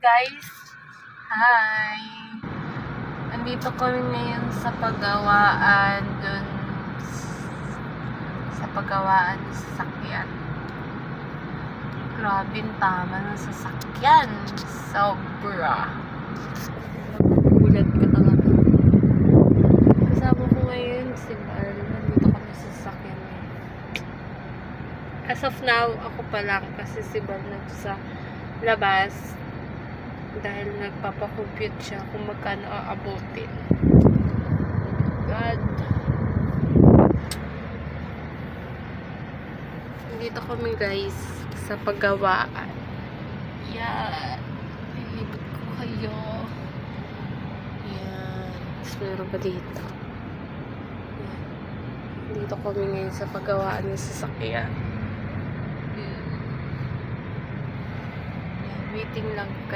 Guys, hi! Andito kami ngayon sa paggawaan sa paggawaan ng sasakyan. Grabe ang tama ng sasakyan. Sobra. Nagugulat ka talaga. Kasama ko ngayon si Bar. Nandito kami sa sasakyan ngayon. As of now, ako pa lang kasi si Bar nandito sa labas. Dahil nagpapakompute siya kung magkano aabutin. God. Dito kami guys sa paggawaan. Yan. Ilibot ko kayo. Yan. Tapos meron pa dito. Yan. Dito kami ngayon sa paggawaan ng sasakyan. Yan. Waiting lang